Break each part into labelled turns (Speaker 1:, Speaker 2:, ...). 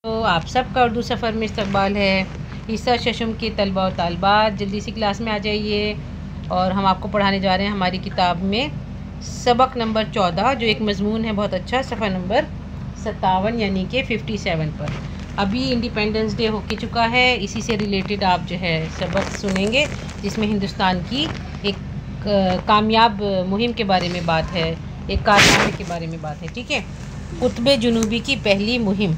Speaker 1: तो आप सबका उर्दू सफ़र में इस्तकबाल है। हिस्सा शशम के तलबा और तालबात जल्दी से क्लास में आ जाइए और हम आपको पढ़ाने जा रहे हैं हमारी किताब में सबक नंबर 14 जो एक मज़मून है बहुत अच्छा, सफ़ा नंबर 57 यानी कि 57 पर। अभी इंडिपेंडेंस डे हो चुका है, इसी से रिलेटेड आप जो है सबक सुनेंगे जिसमें हिंदुस्तान की एक कामयाब मुहिम के बारे में बात है, एक कारनामे के बारे में बात है। ठीक है, कुतुब जुनूबी की पहली मुहिम।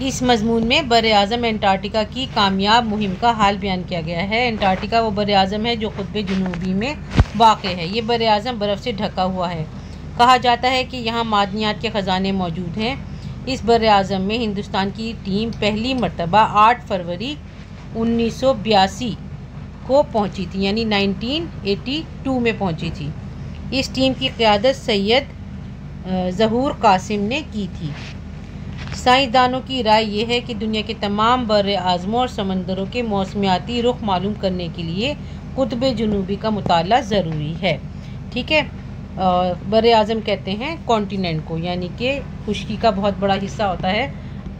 Speaker 1: इस मज़मून में बर-ए-आज़म एंटार्क्टिका की कामयाब मुहिम का हाल बयान किया गया है। एंटार्क्टिका वो बर-ए-आज़म है जो कुतुब जुनूबी में वाक़ है। ये बर-ए-आज़म बर्फ़ से ढका हुआ है। कहा जाता है कि यहाँ मादनियात के ख़जाने मौजूद हैं। इस बर-ए-आज़म में हिंदुस्तान की टीम पहली मरतबा 8 फरवरी 1982 को पहुँची थी, यानी 1982 में पहुँची थी। इस टीम की क़यादत सैयद ज़हूर कासिम ने की थी। साइंसदानों की राय यह है कि दुनिया के तमाम बर-ए-आज़मों और समंदरों के मौसमियाती रुख मालूम करने के लिए कुतुब जुनूबी का मुताला ज़रूरी है। ठीक है, बर-ए-आज़म कहते हैं कॉन्टिनेंट को, यानी कि खुश्की का बहुत बड़ा हिस्सा होता है,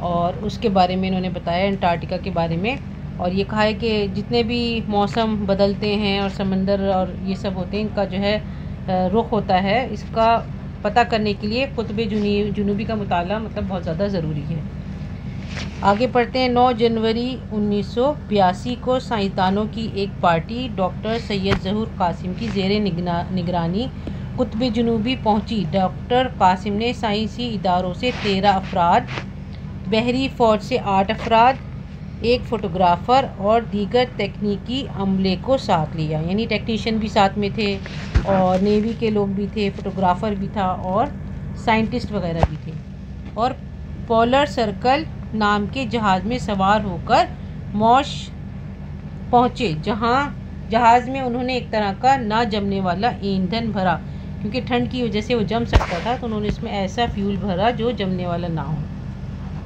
Speaker 1: और उसके बारे में इन्होंने बताया एंटार्क्टिका के बारे में। और ये कहा है कि जितने भी मौसम बदलते हैं और समंदर और ये सब होते हैं, इनका जो है रुख होता है, इसका पता करने के लिए कुतुब जुनूबी का मुताला मतलब बहुत ज़्यादा ज़रूरी है। आगे पढ़ते हैं। 9 जनवरी 1982 को साइंसदानों की एक पार्टी डॉक्टर सैयद ज़हूर कासिम की ज़ेरे निगरानी कुतुब जुनूबी पहुंची। डॉक्टर कासिम ने साइंसी इदारों से 13 अफराद, बहरी फ़ौज से 8 अफराद, एक फ़ोटोग्राफ़र और दीगर तकनीकी अमले को साथ लिया, यानी टेक्नीशियन भी साथ में थे और नेवी के लोग भी थे, फ़ोटोग्राफ़र भी था और साइंटिस्ट वगैरह भी थे। और पोलर सर्कल नाम के जहाज़ में सवार होकर मॉश पहुँचे, जहाँ जहाज़ में उन्होंने एक तरह का ना जमने वाला ईंधन भरा, क्योंकि ठंड की वजह से वो जम सकता था, तो उन्होंने इसमें ऐसा फ्यूल भरा जो जमने वाला ना हो।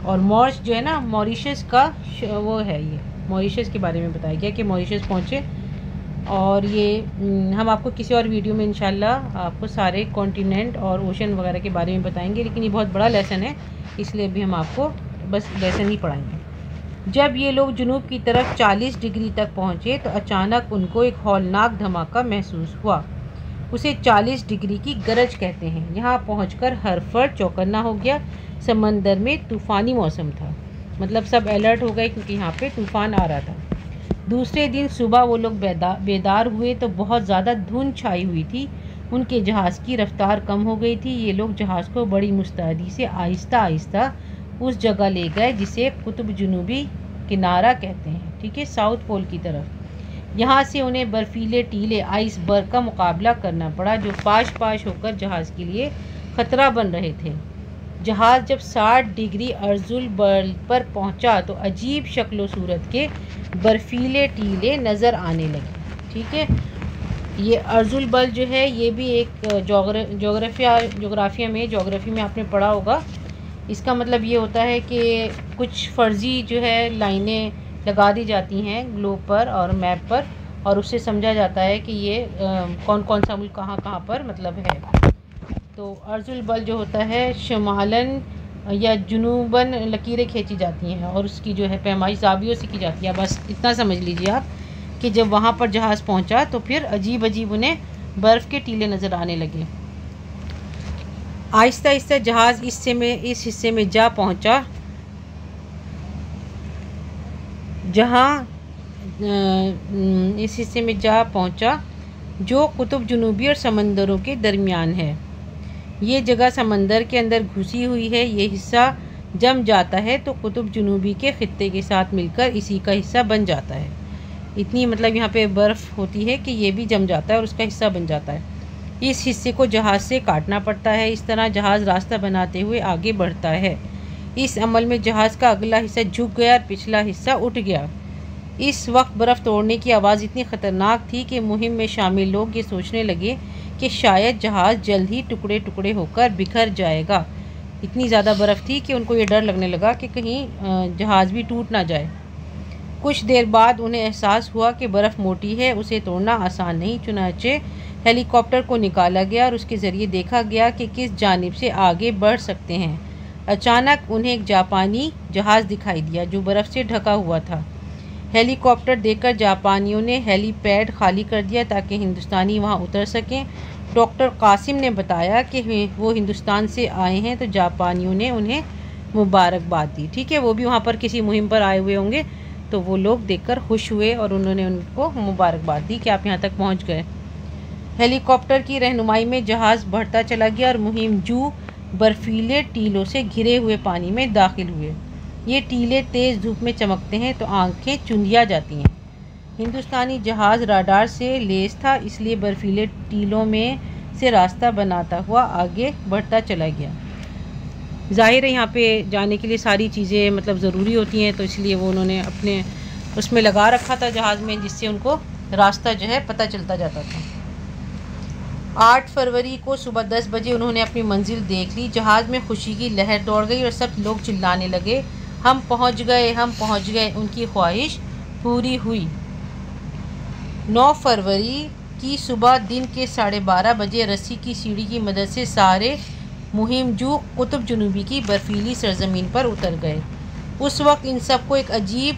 Speaker 1: और मॉश जो है ना, मॉरिशस का वो है, ये मॉरिशस के बारे में बताया गया कि मॉरिशस पहुँचे। और ये हम आपको किसी और वीडियो में इंशाल्लाह आपको सारे कॉन्टिनेंट और ओशन वगैरह के बारे में बताएंगे, लेकिन ये बहुत बड़ा लेसन है, इसलिए अभी हम आपको बस लेसन ही पढ़ाएंगे। जब ये लोग जुनूब की तरफ 40 डिग्री तक पहुँचे तो अचानक उनको एक हौलनाक धमाका महसूस हुआ। उसे 40 डिग्री की गरज कहते हैं। यहाँ पहुँचकर हर फर्द चौकन्ना हो गया। समंदर में तूफ़ानी मौसम था, मतलब सब अलर्ट हो गए क्योंकि यहाँ पे तूफ़ान आ रहा था। दूसरे दिन सुबह वो लोग बेदार हुए तो बहुत ज़्यादा धुंध छाई हुई थी। उनके जहाज़ की रफ्तार कम हो गई थी। ये लोग जहाज़ को बड़ी मुस्तैदी से आहिस्ता आहिस्ता उस जगह ले गए जिसे कुतुब जुनूबी किनारा कहते हैं। ठीक है, साउथ पोल की तरफ। यहाँ से उन्हें बर्फीले टीले आइसबर्ग का मुकाबला करना पड़ा जो पाश पाश होकर जहाज़ के लिए ख़तरा बन रहे थे। जहाज़ जब 60 डिग्री अर्जुल बल पर पहुंचा तो अजीब शक्ल सूरत के बर्फीले टीले नज़र आने लगे। ठीक है, ये अर्जुल बल जो है ये भी एक जोग्राफ़ी में आपने पढ़ा होगा। इसका मतलब ये होता है कि कुछ फ़र्ज़ी जो है लाइनें लगा दी जाती हैं ग्लोब पर और मैप पर, और उससे समझा जाता है कि ये कौन कौन सा मुल्क कहाँ कहाँ पर मतलब है। तो अर्जुल बल जो होता है शुमालन या जुनूबन लकीरें खींची जाती हैं और उसकी जो है पैमाइश ज़ावियों से की जाती है। बस इतना समझ लीजिए आप कि जब वहाँ पर जहाज़ पहुँचा तो फिर अजीब अजीब उन्हें बर्फ़ के टीले नज़र आने लगे। आहिस्ता आहिस्ता जहाज़ इस हिस्से में जा पहुँचा जो कुतुब जुनूबी और समंदरों के दरमियान है। ये जगह समंदर के अंदर घुसी हुई है। ये हिस्सा जम जाता है तो कुतुब जुनूबी के ख़ित्ते के साथ मिलकर इसी का हिस्सा बन जाता है। इतनी मतलब यहाँ पे बर्फ़ होती है कि ये भी जम जाता है और उसका हिस्सा बन जाता है। इस हिस्से को जहाज़ से काटना पड़ता है। इस तरह जहाज़ रास्ता बनाते हुए आगे बढ़ता है। इस अमल में जहाज़ का अगला हिस्सा झुक गया और पिछला हिस्सा उठ गया। इस वक्त बर्फ़ तोड़ने की आवाज़ इतनी ख़तरनाक थी कि मुहिम में शामिल लोग ये सोचने लगे कि शायद जहाज़ जल्द ही टुकड़े टुकड़े होकर बिखर जाएगा। इतनी ज़्यादा बर्फ़ थी कि उनको ये डर लगने लगा कि कहीं जहाज़ भी टूट ना जाए। कुछ देर बाद उन्हें एहसास हुआ कि बर्फ़ मोटी है, उसे तोड़ना आसान नहीं। चुनांचे हेलीकॉप्टर को निकाला गया और उसके ज़रिए देखा गया कि किस जानिब से आगे बढ़ सकते हैं। अचानक उन्हें एक जापानी जहाज़ दिखाई दिया जो बर्फ़ से ढका हुआ था। हेलीकॉप्टर देखकर जापानियों ने हेलीपैड खाली कर दिया ताकि हिंदुस्तानी वहां उतर सकें। डॉक्टर कासिम ने बताया कि वो हिंदुस्तान से आए हैं, तो जापानियों ने उन्हें मुबारकबाद दी। ठीक है, वो भी वहाँ पर किसी मुहिम पर आए हुए होंगे, तो वो लोग देखकर खुश हुए और उन्होंने उनको मुबारकबाद दी कि आप यहाँ तक पहुँच गए। हेलीकॉप्टर की रहनुमाई में जहाज़ बढ़ता चला गया और मुहिम जू बर्फीले टीलों से घिरे हुए पानी में दाखिल हुए। ये टीले तेज़ धूप में चमकते हैं तो आंखें चुंधिया जाती हैं। हिंदुस्तानी जहाज़ राडार से लैस था, इसलिए बर्फीले टीलों में से रास्ता बनाता हुआ आगे बढ़ता चला गया। ज़ाहिर है यहाँ पे जाने के लिए सारी चीज़ें मतलब ज़रूरी होती हैं, तो इसलिए वो उन्होंने अपने उसमें लगा रखा था जहाज़ में, जिससे उनको रास्ता जो है पता चलता जाता था। 8 फरवरी को सुबह 10 बजे उन्होंने अपनी मंजिल देख ली। जहाज़ में खुशी की लहर दौड़ गई और सब लोग चिल्लाने लगे, हम पहुँच गए, हम पहुँच गए। उनकी ख्वाहिश पूरी हुई। 9 फरवरी की सुबह दिन के 12:30 बजे रस्सी की सीढ़ी की मदद से सारे मुहिमजू कुतुब जुनूबी की बर्फीली सरजमीन पर उतर गए। उस वक्त इन सबको एक अजीब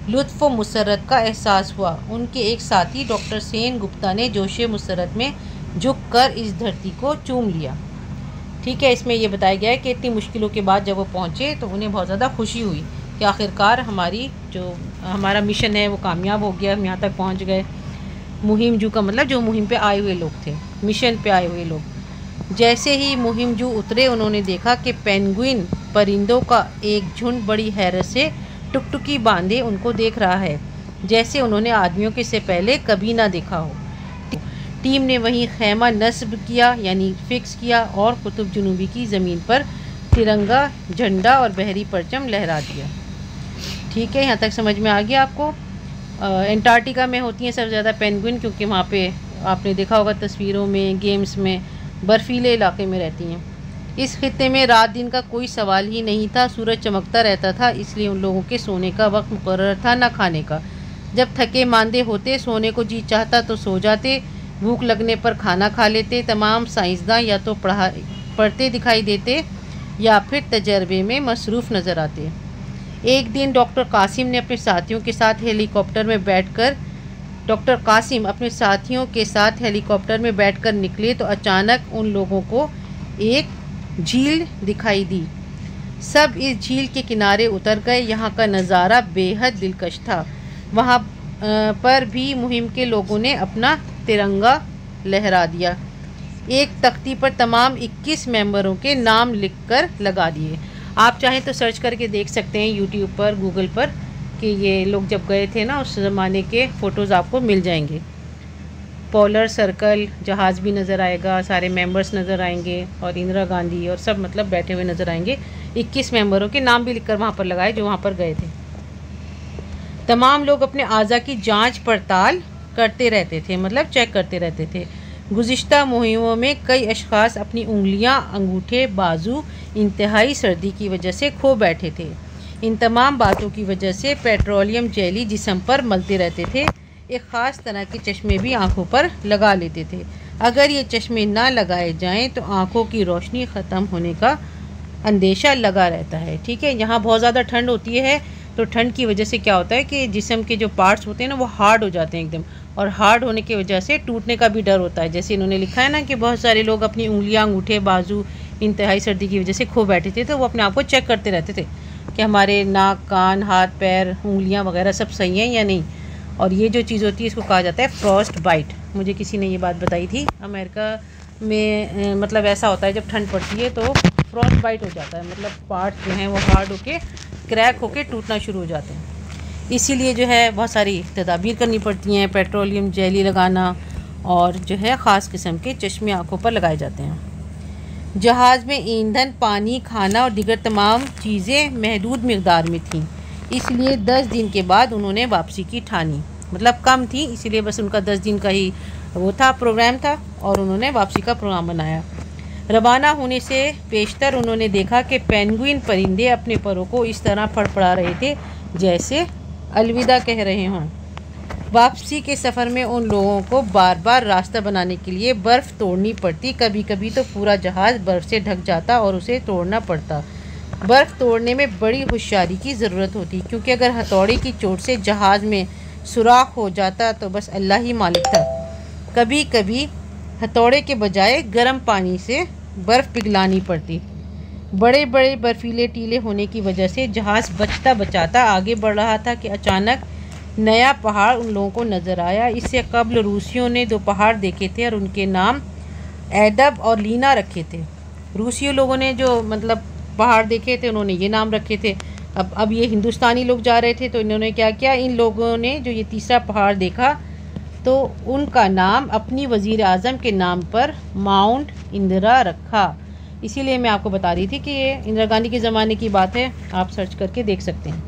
Speaker 1: लुत्फ़ व मुसर्रत का एहसास हुआ। उनके एक साथी डॉक्टर सेन गुप्ता ने जोशे मुसर्रत में झुककर इस धरती को चूम लिया। ठीक है, इसमें यह बताया गया है कि इतनी मुश्किलों के बाद जब वो पहुँचे तो उन्हें बहुत ज़्यादा खुशी हुई कि आखिरकार हमारा मिशन है वो कामयाब हो गया, हम यहाँ तक पहुँच गए। मुहिमजू का मतलब जो मुहिम पे आए हुए लोग थे, मिशन पे आए हुए लोग। जैसे ही मुहिमजू उतरे उन्होंने देखा कि पेंगुइन परिंदों का एक झुंड बड़ी हैरत से टुकटुकी बांधे उनको देख रहा है, जैसे उन्होंने आदमियों के से पहले कभी ना देखा हो। टीम ने वहीं खैमा नस्ब किया यानी फिक्स किया और कुतुब जुनूबी की ज़मीन पर तिरंगा झंडा और बहरी परचम लहरा दिया। ठीक है, यहाँ तक समझ में आ गया आपको। एंटार्क्टिका में होती हैं सबसे ज़्यादा पेंगुइन, क्योंकि वहाँ पे आपने देखा होगा तस्वीरों में, गेम्स में, बर्फीले इलाके में रहती हैं। इस खित्ते में रात दिन का कोई सवाल ही नहीं था, सूरज चमकता रहता था, इसलिए उन लोगों के सोने का वक्त मुकर्रर था, न खाने का। जब थके मांदे होते, सोने को जी चाहता तो सो जाते, भूख लगने पर खाना खा लेते। तमाम साइंसदान या तो पढ़ते दिखाई देते या फिर तजर्बे में मसरूफ़ नज़र आते। एक दिन डॉक्टर कासिम अपने साथियों के साथ हेलीकॉप्टर में बैठकर निकले तो अचानक उन लोगों को एक झील दिखाई दी। सब इस झील के किनारे उतर गए। यहाँ का नज़ारा बेहद दिलकश था। वहाँ पर भी मुहिम के लोगों ने अपना तिरंगा लहरा दिया। एक तख्ती पर तमाम 21 मेंबरों के नाम लिखकर लगा दिए। आप चाहें तो सर्च करके देख सकते हैं यूट्यूब पर, गूगल पर, कि ये लोग जब गए थे ना, उस ज़माने के फ़ोटोज़ आपको मिल जाएंगे। पोलर सर्कल जहाज़ भी नज़र आएगा, सारे मेंबर्स नज़र आएंगे और इंदिरा गांधी और सब मतलब बैठे हुए नज़र आएंगे। 21 मेंबरों के नाम भी लिखकर वहाँ पर लगाए जो वहाँ पर गए थे। तमाम लोग अपने आज़ा की जांच पड़ताल करते रहते थे, मतलब चेक करते रहते थे। गुज़िश्ता मुहिमों में कई अशख़ास अपनी उंगलियां, अंगूठे, बाजू इंतहाई सर्दी की वजह से खो बैठे थे। इन तमाम बातों की वजह से पेट्रोलियम जेली जिस्म पर मलते रहते थे। एक ख़ास तरह के चश्मे भी आँखों पर लगा लेते थे। अगर ये चश्मे ना लगाए जाएं तो आँखों की रोशनी ख़त्म होने का अंदेशा लगा रहता है। ठीक है, यहाँ बहुत ज़्यादा ठंड होती है, तो ठंड की वजह से क्या होता है कि जिस्म के जो पार्ट्स होते हैं ना वो हार्ड हो जाते हैं एकदम, और हार्ड होने की वजह से टूटने का भी डर होता है। जैसे इन्होंने लिखा है ना कि बहुत सारे लोग अपनी उंगलियां, अंगूठे, बाजू इंतहाई सर्दी की वजह से खो बैठे थे, तो वो अपने आप को चेक करते रहते थे कि हमारे नाक, कान, हाथ, पैर, उंगलियां वगैरह सब सही हैं या नहीं। और ये जो चीज़ होती है इसको कहा जाता है फ्रॉस्ट बाइट। मुझे किसी ने ये बात बताई थी। अमेरिका में मतलब ऐसा होता है जब ठंड पड़ती है तो फ्रॉस्ट बाइट हो जाता है, मतलब पार्ट्स जो हैं वो हार्ड होके क्रैक होके टूटना शुरू हो जाते हैं। इसीलिए जो है बहुत सारी तदाबीर करनी पड़ती हैं, पेट्रोलियम जेली लगाना और जो है ख़ास किस्म के चश्मे आँखों पर लगाए जाते हैं। जहाज़ में ईंधन, पानी, खाना और दीगर तमाम चीज़ें महदूद मकदार में थीं, इसलिए 10 दिन के बाद उन्होंने वापसी की ठानी। मतलब कम थी, इसीलिए बस उनका 10 दिन का ही वो था, प्रोग्राम था, और उन्होंने वापसी का प्रोग्राम बनाया। रवाना होने से पेशतर उन्होंने देखा कि पेंगुइन परिंदे अपने परों को इस तरह फड़फड़ा रहे थे जैसे अलविदा कह रहे हों। वापसी के सफ़र में उन लोगों को बार बार रास्ता बनाने के लिए बर्फ़ तोड़नी पड़ती। कभी कभी तो पूरा जहाज़ बर्फ़ से ढक जाता और उसे तोड़ना पड़ता। बर्फ़ तोड़ने में बड़ी होशियारी की ज़रूरत होती, क्योंकि अगर हथौड़े की चोट से जहाज़ में सुराख हो जाता तो बस अल्लाह ही मालिक था। कभी कभी हथौड़े के बजाय गर्म पानी से बर्फ़ पिघलानी पड़ती। बड़े बड़े बर्फीले टीले होने की वजह से जहाज़ बचता बचाता आगे बढ़ रहा था कि अचानक नया पहाड़ उन लोगों को नज़र आया। इससे कबल रूसियों ने 2 पहाड़ देखे थे और उनके नाम एडब और लीना रखे थे। रूसी लोगों ने जो मतलब पहाड़ देखे थे उन्होंने ये नाम रखे थे। अब ये हिंदुस्तानी लोग जा रहे थे तो इन्होंने क्या किया, इन लोगों ने जो ये तीसरा पहाड़ देखा तो उनका नाम अपनी वज़ीर आज़म के नाम पर माउंट इंदिरा रखा। इसीलिए मैं आपको बता रही थी कि ये इंदिरा गांधी के ज़माने की बात है, आप सर्च करके देख सकते हैं।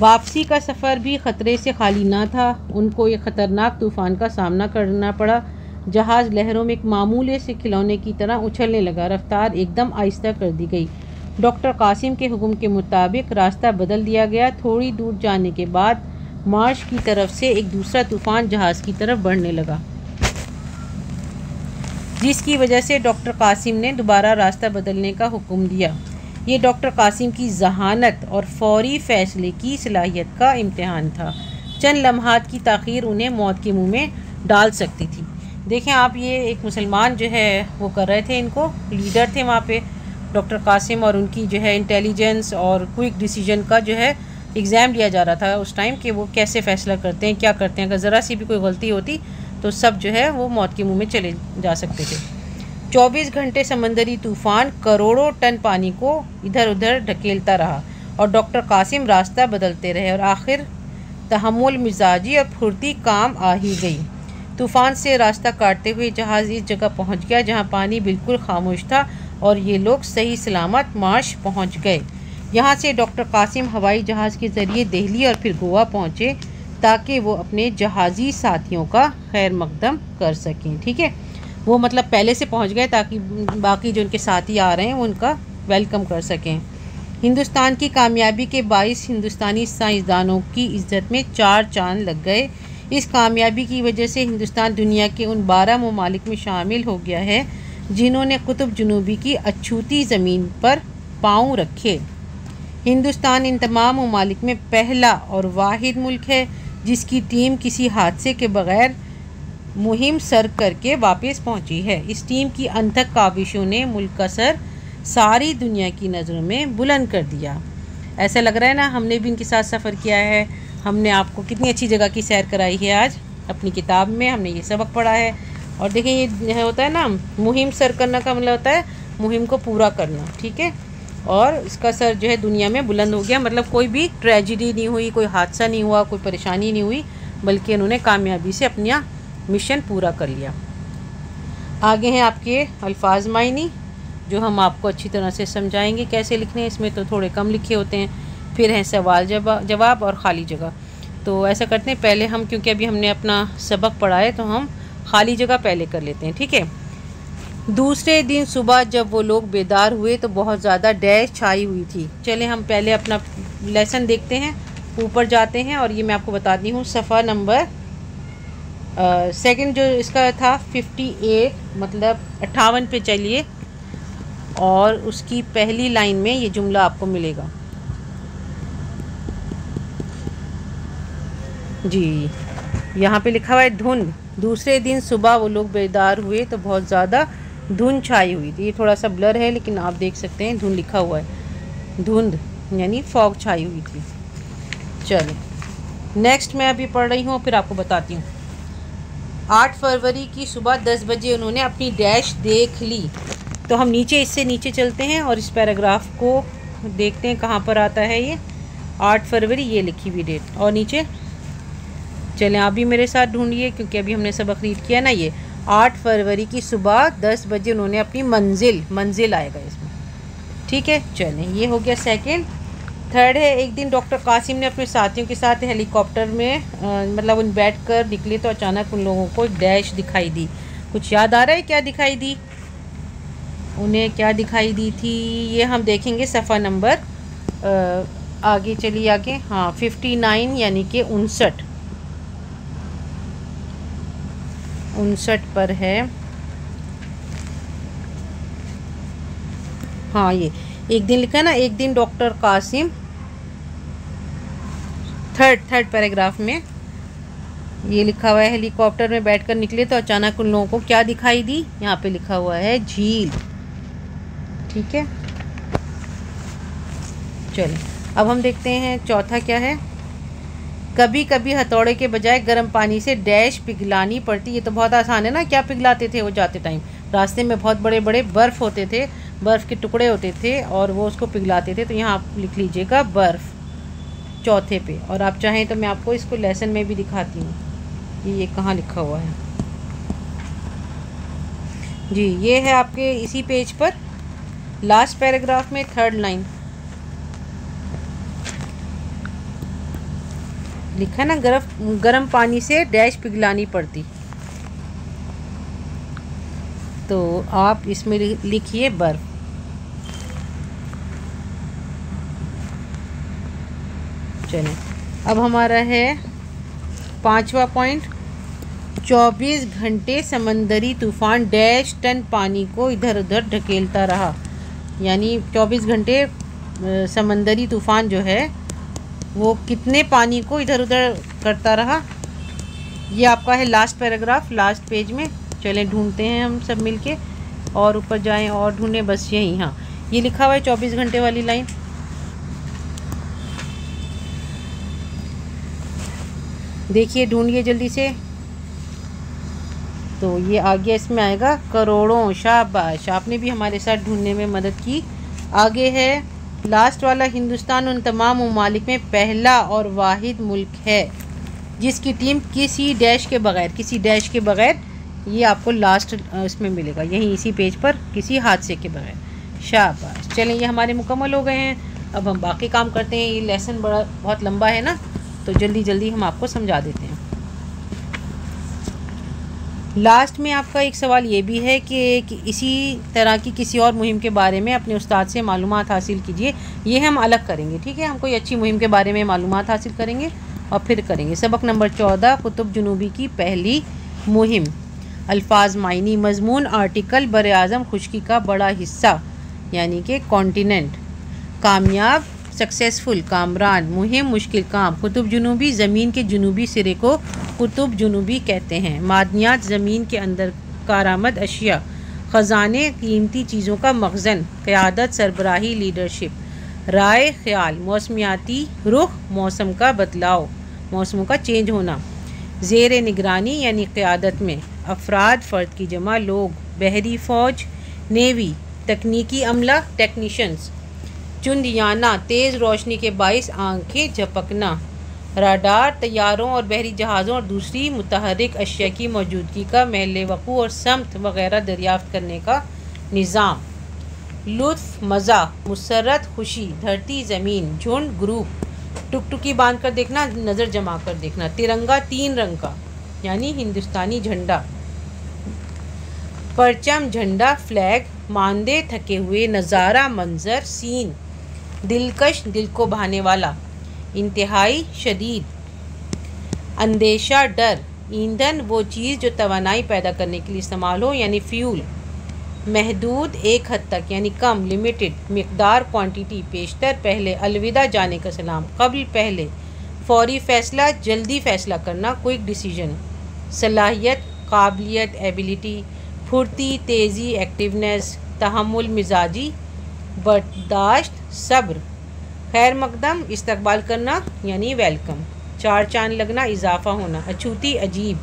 Speaker 1: वापसी का सफ़र भी ख़तरे से खाली ना था। उनको एक ख़तरनाक तूफ़ान का सामना करना पड़ा। जहाज़ लहरों में एक मामूले से खिलौने की तरह उछलने लगा। रफ्तार एकदम आहिस्ता कर दी गई। डॉक्टर कासिम के हुक्म के मुताबिक रास्ता बदल दिया गया। थोड़ी दूर जाने के बाद मार्श की तरफ से एक दूसरा तूफ़ान जहाज़ की तरफ बढ़ने लगा, जिसकी वजह से डॉक्टर कासिम ने दोबारा रास्ता बदलने का हुक्म दिया। ये डॉक्टर कासिम की जहानत और फौरी फ़ैसले की सलाहियत का इम्तिहान था। चंद लम्हात की ताख़ीर उन्हें मौत के मुँह में डाल सकती थी। देखें आप, ये एक मुसलमान जो है वो कर रहे थे, इनको लीडर थे वहाँ पे डॉक्टर कासिम, और उनकी जो है इंटेलिजेंस और क्विक डिसीजन का जो है एग्ज़ाम लिया जा रहा था उस टाइम कि वो कैसे फ़ैसला करते हैं, क्या करते हैं। अगर ज़रा सी भी कोई गलती होती तो सब जो है वो मौत के मुँह में चले जा सकते थे। 24 घंटे समंदरी तूफ़ान करोड़ों टन पानी को इधर उधर ढकेलता रहा और डॉक्टर कासिम रास्ता बदलते रहे और आखिर तहम्मुल मिजाजी और फुर्ती काम आ ही गई। तूफ़ान से रास्ता काटते हुए जहाज़ इस जगह पहुंच गया जहां पानी बिल्कुल खामोश था और ये लोग सही सलामत मार्श पहुंच गए। यहाँ से डॉक्टर कासिम हवाई जहाज़ के ज़रिए दिल्ली और फिर गोवा पहुँचे ताकि वो अपने जहाज़ी साथियों का खैर मकदम कर सकें। ठीक है, वो मतलब पहले से पहुंच गए ताकि बाकी जो उनके साथी आ रहे हैं वो उनका वेलकम कर सकें। हिंदुस्तान की कामयाबी के बाइस हिंदुस्तानी साइंसदानों की इज़्ज़त में 4 चांद लग गए। इस कामयाबी की वजह से हिंदुस्तान दुनिया के उन 12 ममालिक में शामिल हो गया है जिन्होंने कुतुब जुनूबी की अछूती ज़मीन पर पाँव रखे। हिंदुस्तान इन तमाम ममालिक में पहला और वाहिद मुल्क है जिसकी टीम किसी हादसे के बगैर मुहिम सर करके वापस पहुंची है। इस टीम की अनथक काविशों ने मुल्क का सर सारी दुनिया की नज़रों में बुलंद कर दिया। ऐसा लग रहा है ना, हमने भी इनके साथ सफ़र किया है। हमने आपको कितनी अच्छी जगह की सैर कराई है। आज अपनी किताब में हमने ये सबक पढ़ा है। और देखें, ये होता है ना, मुहिम सर करना का मतलब होता है मुहिम को पूरा करना। ठीक है, और इसका सर जो है दुनिया में बुलंद हो गया, मतलब कोई भी ट्रेजिडी नहीं हुई, कोई हादसा नहीं हुआ, कोई परेशानी नहीं हुई, बल्कि उन्होंने कामयाबी से अपना मिशन पूरा कर लिया। आगे हैं आपके अल्फाज मायनी, जो हम आपको अच्छी तरह से समझाएंगे कैसे लिखने हैं। इसमें तो थोड़े कम लिखे होते हैं। फिर हैं सवाल जवाब और ख़ाली जगह। तो ऐसा करते हैं, पहले हम, क्योंकि अभी हमने अपना सबक पढ़ा है, तो हम खाली जगह पहले कर लेते हैं। ठीक है। दूसरे दिन सुबह जब वो लोग बेदार हुए तो बहुत ज़्यादा डैश छाई हुई थी। चलें हम पहले अपना लेसन देखते हैं, ऊपर जाते हैं और ये मैं आपको बताती हूँ सफ़ा नंबर सेकंड जो इसका था 58, मतलब 58 पे चलिए और उसकी पहली लाइन में ये जुमला आपको मिलेगा जी। यहाँ पे लिखा हुआ है धुंध। दूसरे दिन सुबह वो लोग बेदार हुए तो बहुत ज़्यादा धुंध छाई हुई थी। ये थोड़ा सा ब्लर है लेकिन आप देख सकते हैं धुंध लिखा हुआ है। धुंध यानी फॉग छाई हुई थी। चलो नेक्स्ट मैं अभी पढ़ रही हूँ, फिर आपको बताती हूँ। 8 फरवरी की सुबह 10 बजे उन्होंने अपनी डैश देख ली। तो हम इससे नीचे चलते हैं और इस पैराग्राफ को देखते हैं कहाँ पर आता है। ये 8 फरवरी ये लिखी हुई डेट, और नीचे चलें आप भी मेरे साथ ढूंढिए क्योंकि अभी हमने सबक रीड किया ना। ये 8 फरवरी की सुबह 10 बजे उन्होंने अपनी मंजिल आएगा इसमें। ठीक है, चलें ये हो गया सेकंड। थर्ड है, एक दिन डॉक्टर कासिम ने अपने साथियों के साथ हेलीकॉप्टर में मतलब उन बैठ कर निकले तो अचानक उन लोगों को एक डैश दिखाई दी। कुछ याद आ रहा है क्या दिखाई दी उन्हें? क्या दिखाई दी थी ये हम देखेंगे सफ़ा नंबर आगे चलिए आगे। हाँ 59 यानी कि 59 पर है। हाँ ये एक दिन लिखा है ना, एक दिन डॉक्टर कासिम, थर्ड पैराग्राफ में ये लिखा हुआ है, हेलीकॉप्टर में बैठकर निकले तो अचानक उन लोगों को क्या दिखाई दी, यहाँ पे लिखा हुआ है झील। ठीक है, चलिए अब हम देखते हैं चौथा क्या है। कभी कभी हथौड़े के बजाय गर्म पानी से डैश पिघलानी पड़ती। ये तो बहुत आसान है ना, क्या पिघलाते थे वो जाते टाइम? रास्ते में बहुत बड़े बड़े बर्फ़ होते थे, बर्फ़ के टुकड़े होते थे और वो उसको पिघलाते थे। तो यहाँ आप लिख लीजिएगा बर्फ़ चौथे पे। और आप चाहें तो मैं आपको इसको लेसन में भी दिखाती हूँ, ये कहाँ लिखा हुआ है जी। ये है आपके इसी पेज पर लास्ट पैराग्राफ में थर्ड लाइन लिखा है ना, गर्म पानी से डैश पिघलानी पड़ती। तो आप इसमें लिखिए बर्फ। चलें अब हमारा है पांचवा पॉइंट। 24 घंटे समंदरी तूफान डैश टन पानी को इधर उधर ढकेलता रहा। यानी 24 घंटे समंदरी तूफान जो है वो कितने पानी को इधर उधर करता रहा। ये आपका है लास्ट पैराग्राफ, लास्ट पेज में। चलें ढूंढते हैं हम सब मिलके, और ऊपर जाएं और ढूंढें, बस यही। हाँ ये लिखा हुआ है 24 घंटे वाली लाइन। देखिए ढूंढिए जल्दी से। तो ये आ गया, इसमें आएगा करोड़ों। शाबाश, आपने भी हमारे साथ ढूंढने में मदद की। आगे है लास्ट वाला, हिंदुस्तान उन तमाम ममालिक में पहला और वाहिद मुल्क है जिसकी टीम किसी डैश के बग़ैर, ये आपको लास्ट इसमें मिलेगा, यहीं इसी पेज पर, किसी हादसे के बग़ैर। शाबाश। चलें ये हमारे मुकम्मल हो गए हैं। अब हम बाकी काम करते हैं। ये लेसन बहुत लंबा है ना, तो जल्दी जल्दी हम आपको समझा देते हैं। लास्ट में आपका एक सवाल ये भी है कि इसी तरह की किसी और मुहिम के बारे में अपने उस्ताद से मालूमात हासिल कीजिए। ये हम अलग करेंगे, ठीक है। हम कोई अच्छी मुहिम के बारे में मालूमात हासिल करेंगे और फिर करेंगे। सबक नंबर 14, कुतुब जुनूबी की पहली मुहिम। अल्फाज मायनी, मजमून आर्टिकल, बर-ए-आज़म खुशकी का बड़ा हिस्सा यानी कि कॉन्टिनेंट। कामयाब सक्सेसफुल, कामरान। मुहिम मुश्किल काम। कुतुब जुनूबी, ज़मीन के जुनूबी सिरे को कुतुब जुनूबी कहते हैं। मादनियात, ज़मीन के अंदर कारामद अशिया। ख़जाने, कीमती चीज़ों का मखज़न। क़यादत, सरबराही, लीडरशिप। राय, ख्याल। मौसमियाती रुख, मौसम का बदलाव, मौसमों का चेंज होना। ज़ेर निगरानी यानी क़यादत में। अफराद, फ़र्द की जमा, लोग। बहरी फ़ौज, नेवी। तकनीकी अमला, टेक्नीशंस। चुंदियाना, तेज़ रोशनी के बाइस आंखें झपकना। राडार, तैयारों और बहरी जहाज़ों और दूसरी मुतहर्रिक अशिया की मौजूदगी का महल वक़ू और समत वगैरह दरियाफ़्त करने का निज़ाम। लुत्फ़, मज़ा। मुसर्रत, खुशी। धरती, ज़मीन। झुंड, ग्रुप। टुकटुकी बांध कर देखना, नज़र जमा कर देखना। तिरंगा, 3 रंग का यानी हिंदुस्तानी झंडा। परचम, झंडा, फ्लैग। मांदे, थके हुए। नज़ारा, मंज़र, सीन। दिलकश, दिल को भाने वाला। इंतहाई, शदीद। अंदेशा, डर। ईंधन, वो चीज़ जो तवानाई पैदा करने के लिए इस्तेमाल हो यानी फ्यूल। महदूद, एक हद तक यानी कम, लिमिटेड। मिकदार, क्वांटिटी। पेशतर, पहले। अलविदा, जाने का सलाम। क़ब्ल, पहले। फौरी फ़ैसला, जल्दी फ़ैसला करना, क्विक डिसीजन। सलाहियत, काबिलियत, एबिलिटी। फुर्ती, तेज़ी, एक्टिवनेस। तहम्मुल, मिजाजी, बर्दाश्त, सब्र। खैर मकदम, इस्तकबाल करना यानी वेलकम। चार चांद लगना, इजाफा होना। अछूती, अजीब।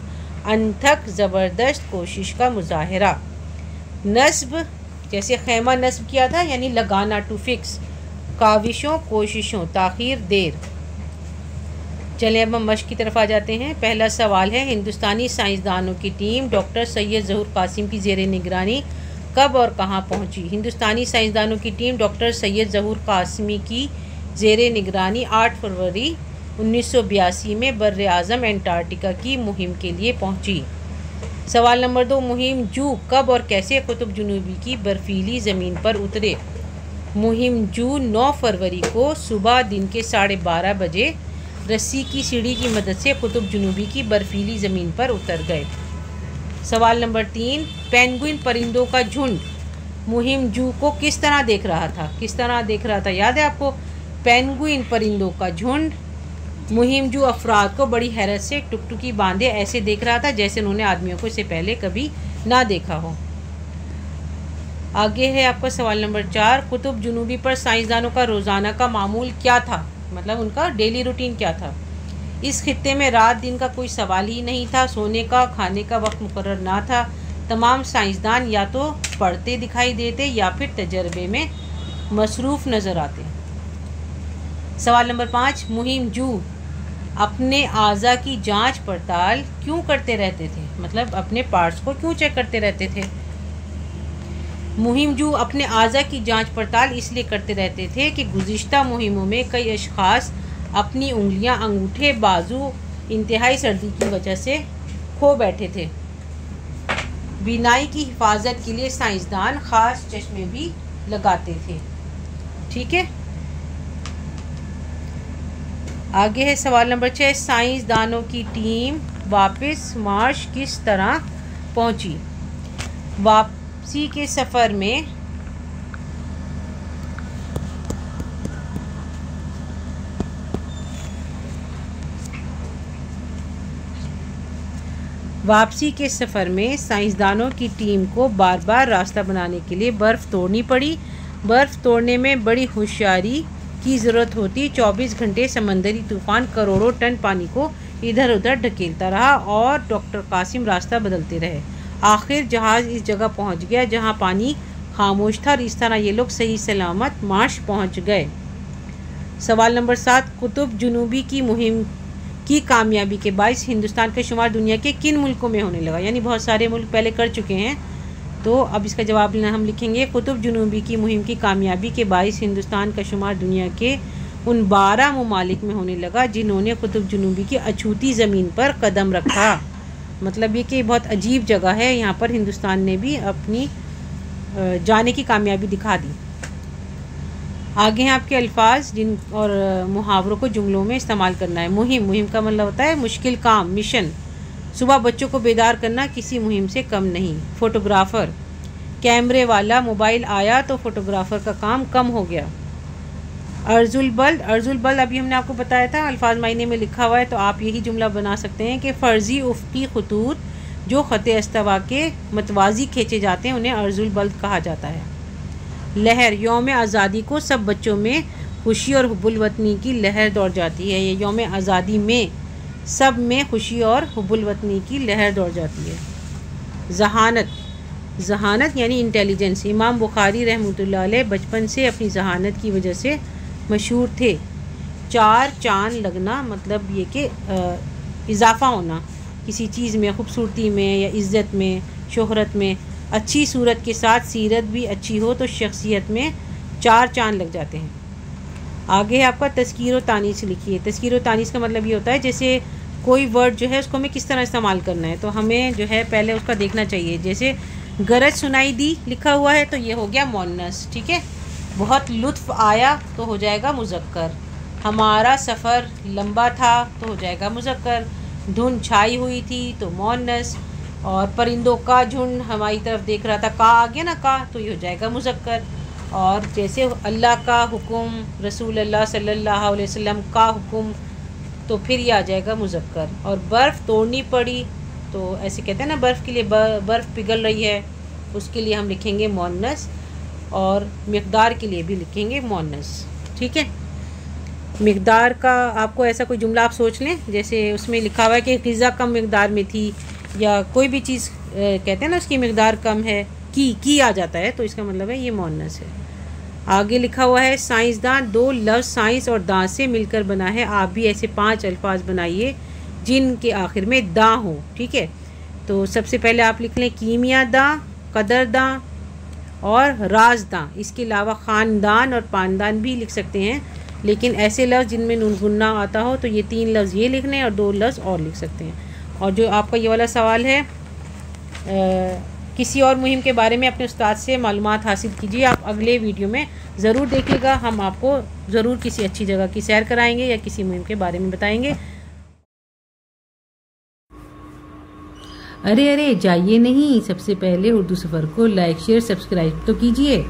Speaker 1: अनथक, ज़बरदस्त कोशिश का मुजाहरा। नस्ब, जैसे खैमा नस्ब किया था यानी लगाना, टू फिक्स। काविशों, कोशिशों। ताख़ीर, देर। चलें अब हम मश्क की तरफ आ जाते हैं। पहला सवाल है, हिंदुस्तानी साइंसदानों की टीम डॉक्टर सैयद ज़हूर कासिम की ज़ेर निगरानी कब और कहाँ पहुँची? हिंदुस्तानी साइंसदानों की टीम डॉक्टर सैयद ज़हूर कासिमी की ज़ेर निगरानी 8 फरवरी 1982 में बर-ए-आज़म एंटार्क्टिका की मुहिम के लिए पहुँची। सवाल नंबर 2, मुहिम जू कब और कैसे कुतुब जुनूबी की बर्फीली ज़मीन पर उतरे? मुहिम जू 9 फरवरी को सुबह दिन के 12:30 बजे रस्सी की सीढ़ी की मदद से कुतुब जुनूबी की बर्फीली ज़मीन पर उतर गए। सवाल नंबर 3, पेंगुइन परिंदों का झुंड मुहिम जू को किस तरह देख रहा था? किस तरह देख रहा था, याद है आपको? पेंगुइन परिंदों का झुंड मुहिम जू अफराद को बड़ी हैरत से टुकटुकी बांधे ऐसे देख रहा था जैसे उन्होंने आदमियों को इससे पहले कभी ना देखा हो। आगे है आपका सवाल नंबर 4, कुतुब जुनूबी पर साइंसदानों का रोज़ाना का मामूल क्या था? मतलब उनका डेली रूटीन क्या था? इस खित्ते में रात दिन का कोई सवाल ही नहीं था। सोने का खाने का वक्त मुकर्रर ना था। तमाम साइंसदान या तो पढ़ते दिखाई देते या फिर तजर्बे में मसरूफ़ नज़र आते। सवाल नंबर 5, मुहिम जू अपने आज़ा की जांच पड़ताल क्यों करते रहते थे? मतलब अपने पार्ट्स को क्यों चेक करते रहते थे? मुहिम जू अपने आज़ा की जांच पड़ताल इसलिए करते रहते थे कि गुज़िश्ता मुहिमों में कई अशख़ास अपनी उंगलियां, अंगूठे, बाजू इंतहाई सर्दी की वजह से खो बैठे थे। बीनाई की हिफाजत के लिए साइंसदान ख़ास चश्मे भी लगाते थे। ठीक है, आगे है सवाल नंबर 6, साइंसदानों की टीम वापस मार्श किस तरह पहुंची? वापसी के सफ़र में साइंसदानों की टीम को बार बार रास्ता बनाने के लिए बर्फ़ तोड़नी पड़ी। बर्फ़ तोड़ने में बड़ी होशियारी की ज़रूरत होती। 24 घंटे समंदरी तूफ़ान करोड़ों टन पानी को इधर उधर ढकेलता रहा और डॉक्टर कासिम रास्ता बदलते रहे। आखिर जहाज़ इस जगह पहुंच गया जहां पानी खामोश था और इस तरह ये लोग सही सलामत मार्श पहुंच गए। सवाल नंबर 7, कुतुब जुनूबी की मुहिम की कामयाबी के बायस हिंदुस्तान का शुमार दुनिया के किन मुल्कों में होने लगा? यानी बहुत सारे मुल्क पहले कर चुके हैं, तो अब इसका जवाब हम लिखेंगे कुतुब जुनूबी की मुहिम की कामयाबी के बायस हिंदुस्तान का शुमार दुनिया के उन 12 ममालिक में होने लगा जिन्होंने कुतुब जुनूबी की अछूती ज़मीन पर कदम रखा। मतलब ये कि बहुत अजीब जगह है, यहाँ पर हिंदुस्तान ने भी अपनी जाने की कामयाबी दिखा दी। आगे हैं आपके अल्फाज जिन और मुहावरों को जुमलों में इस्तेमाल करना है। मुहिम का मतलब होता है मुश्किल काम, मिशन। सुबह बच्चों को बेदार करना किसी मुहिम से कम नहीं। फोटोग्राफ़र, कैमरे वाला मोबाइल आया तो फोटोग्राफ़र का काम कम हो गया। अर्जुल बल्द अभी हमने आपको बताया था, अल्फाज मायने में लिखा हुआ है, तो आप यही जुमला बना सकते हैं कि फ़र्ज़ी उफ़क़ी ख़ुतूत जो ख़त अस्तवा के मतवाज़ी खींचे जाते हैं उन्हें अर्जुल बल्द कहा जाता है। लहर, यौम आज़ादी को सब बच्चों में खुशी और हुब्बुल वतनी की लहर दौड़ जाती है। ये यौम आज़ादी में सब में खुशी और हुब्बुल वतनी की लहर दौड़ जाती है। जहानत यानी इंटेलिजेंस। इमाम बुखारी रहमतुल्लाह अलैह बचपन से अपनी जहानत की वजह से मशहूर थे। 4 चांद लगना मतलब ये कि इजाफ़ा होना किसी चीज़ में, ख़ूबसूरती में या इज़्ज़त में, शोहरत में। अच्छी सूरत के साथ सीरत भी अच्छी हो तो शख्सियत में 4 चांद लग जाते हैं। आगे है आपका तज़कीर व तानीस लिखिए। तज़कीर व तानीस का मतलब ये होता है जैसे कोई वर्ड जो है उसको हमें किस तरह इस्तेमाल करना है, तो हमें जो है पहले उसका देखना चाहिए। जैसे गरज सुनाई दी लिखा हुआ है तो ये हो गया मोन्नस, ठीक है। बहुत लुत्फ़ आया तो हो जाएगा मुज़क्कर। हमारा सफ़र लंबा था तो हो जाएगा मुज़क्कर। धुंध छाई हुई थी तो मोन्नस। और परिंदों का झुंड हमारी तरफ देख रहा था, का आ गया ना का, तो ये हो जाएगा मुज़क्कर। और जैसे अल्लाह का हुक्म, रसूल अल्लाह सल्लल्लाहु अलैहि वसल्लम का हुक्म, तो फिर ये आ जाएगा मुज़क्कर। और बर्फ़ तोड़नी पड़ी तो ऐसे कहते हैं ना, बर्फ़ के लिए बर्फ़ पिघल रही है, उसके लिए हम लिखेंगे मोन्नस। और मिक़दार के लिए भी लिखेंगे मोन्नस, ठीक है। मिक़दार का आपको ऐसा कोई जुमला आप सोच लें, जैसे उसमें लिखा हुआ है कि ग़िज़ा कम मिक़दार में थी, या कोई भी चीज़ कहते हैं ना उसकी मिक़दार कम है, की आ जाता है, तो इसका मतलब है ये मोन्नस है। आगे लिखा हुआ है साइंसदान 2 लफ्ज़ साइंस और दां से मिलकर बना है। आप भी ऐसे 5 अल्फाज बनाइए जिनके आखिर में दां हो, ठीक है। तो सबसे पहले आप लिख लें कीमिया दां, कदर दां और राज दां। इसके अलावा ख़ानदान और पानदान भी लिख सकते हैं, लेकिन ऐसे लफ्ज़ जिनमें नून गुन्ना आता हो तो ये 3 लफ्ज़ ये लिखने और 2 लफ्ज़ और लिख सकते हैं। और जो आपका ये वाला सवाल है, किसी और मुहिम के बारे में अपने उस्ताद से मालूमात हासिल कीजिए। आप अगले वीडियो में ज़रूर देखिएगा, हम आपको ज़रूर किसी अच्छी जगह की सैर कराएंगे या किसी मुहिम के बारे में बताएंगे। अरे अरे जाइए नहीं, सबसे पहले उर्दू सफ़र को लाइक शेयर सब्सक्राइब तो कीजिए।